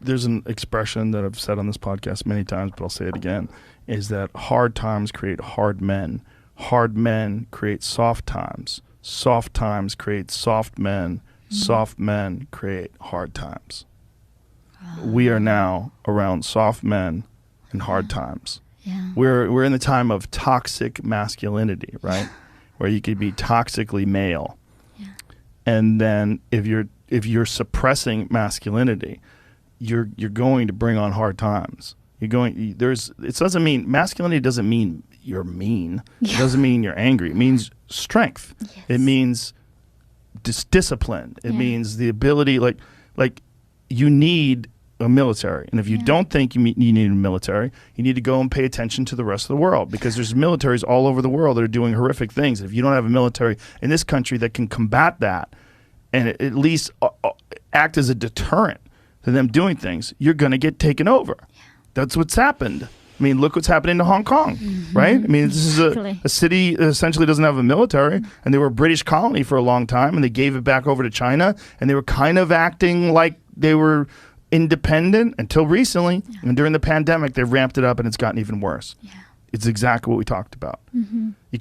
there's an expression that I've said on this podcast many times, but I'll say it again, is that hard times create hard men. Hard men create soft times. Soft times create soft men. Soft men create hard times. We are now around soft men and hard times. Yeah. We're in the time of toxic masculinity, right? Where you could be toxically male. Yeah. And then if you're suppressing masculinity, you're going to bring on hard times. Masculinity doesn't mean you're mean. Yeah. It doesn't mean you're angry. It means strength. Yes. It means discipline. It means the ability, like you need a military. And if you don't think you need a military, you need to go and pay attention to the rest of the world, because there's militaries all over the world that are doing horrific things. If you don't have a military in this country that can combat that and at least act as a deterrent to them doing things, you're going to get taken over. Yeah. That's what's happened. I mean, look what's happening to Hong Kong, right? I mean, this is a city that essentially doesn't have a military, and they were a British colony for a long time, and they gave it back over to China, and they were kind of acting like they were independent until recently. Yeah. And during the pandemic, they ramped it up, and it's gotten even worse. Yeah. It's exactly what we talked about. Mm-hmm. You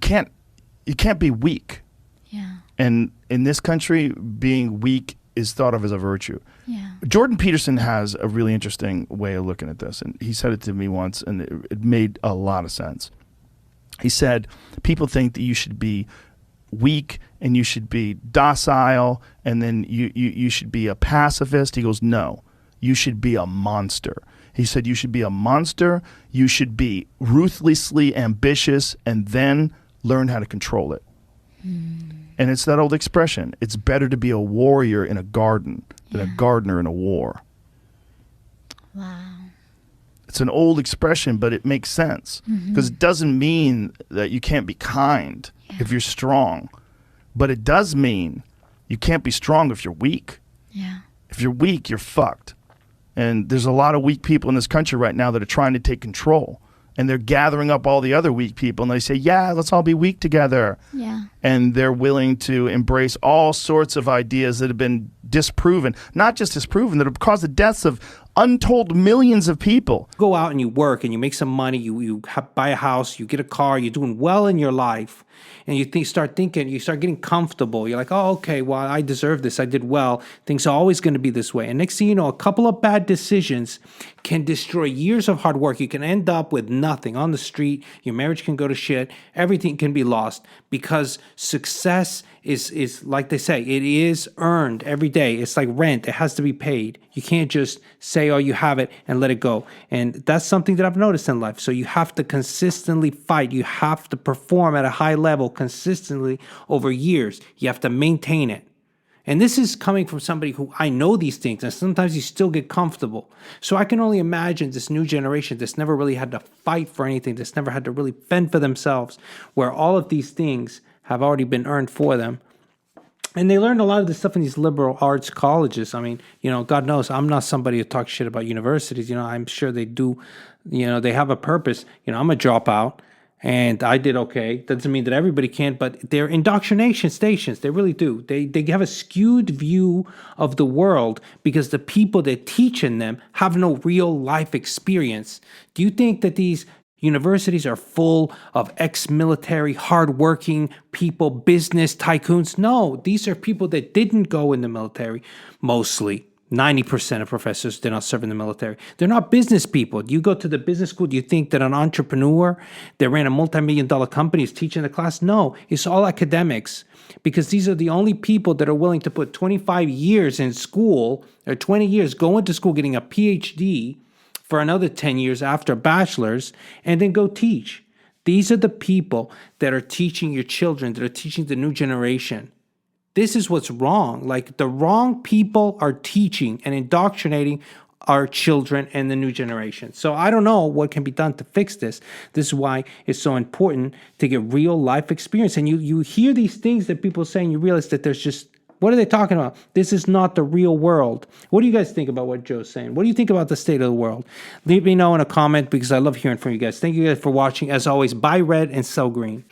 can't be weak. Yeah. And in this country, being weak is thought of as a virtue. Yeah. Jordan Peterson has a really interesting way of looking at this, and he said it to me once, and it made a lot of sense. He said, people think that you should be weak and you should be docile, and then you should be a pacifist. He goes, no, you should be a monster. He said you should be a monster, you should be ruthlessly ambitious, and then learn how to control it. And it's that old expression, it's better to be a warrior in a garden than a gardener in a war. Wow. It's an old expression, but it makes sense, because it doesn't mean that you can't be kind if you're strong, but it does mean you can't be strong if you're weak. Yeah. If you're weak, you're fucked. And there's a lot of weak people in this country right now that are trying to take control. And they're gathering up all the other weak people, and they say, yeah, let's all be weak together. Yeah. And they're willing to embrace all sorts of ideas that have been disproven, not just disproven, that have caused the deaths of untold millions of people. Go out and you work and you make some money, you buy a house, you get a car, you're doing well in your life, and you start getting comfortable. You're like, oh, okay, well, I deserve this. I did well. Things are always going to be this way. And next thing you know, a couple of bad decisions can destroy years of hard work. You can end up with nothing on the street. Your marriage can go to shit. Everything can be lost, because success is like they say, it is earned every day. It's like rent. It has to be paid. You can't just say, oh, you have it and let it go. And that's something that I've noticed in life. So you have to consistently fight. You have to perform at a high level consistently over years. You have to maintain it. And this is coming from somebody who I know these things, and sometimes you still get comfortable. So I can only imagine this new generation that's never really had to fight for anything, that's never had to really fend for themselves, where all of these things have already been earned for them. And they learned a lot of this stuff in these liberal arts colleges. I mean, God knows I'm not somebody who talks shit about universities. I'm sure they do, they have a purpose. I'm a dropout. And I did okay. Doesn't mean that everybody can, but they're indoctrination stations. They really do. They have a skewed view of the world because the people that teach in them have no real life experience. Do you think that these universities are full of ex-military, hardworking people, business tycoons? No, these are people that didn't go in the military, mostly. 90% of professors did not serve in the military. They're not business people. You go to the business school, do you think that an entrepreneur that ran a multi-million-dollar company is teaching the class? No, it's all academics, because these are the only people that are willing to put 25 years in school, or 20 years going to school, getting a PhD for another 10 years after a bachelor's, and then go teach. These are the people that are teaching your children, that are teaching the new generation. This is what's wrong. Like, the wrong people are teaching and indoctrinating our children and the new generation. So I don't know what can be done to fix this. This is why it's so important to get real life experience. And you hear these things that people are saying, you realize that there's just, what are they talking about? This is not the real world. What do you guys think about what Joe's saying? What do you think about the state of the world? Leave me know in a comment, because I love hearing from you guys. Thank you guys for watching. As always, buy red and sell green.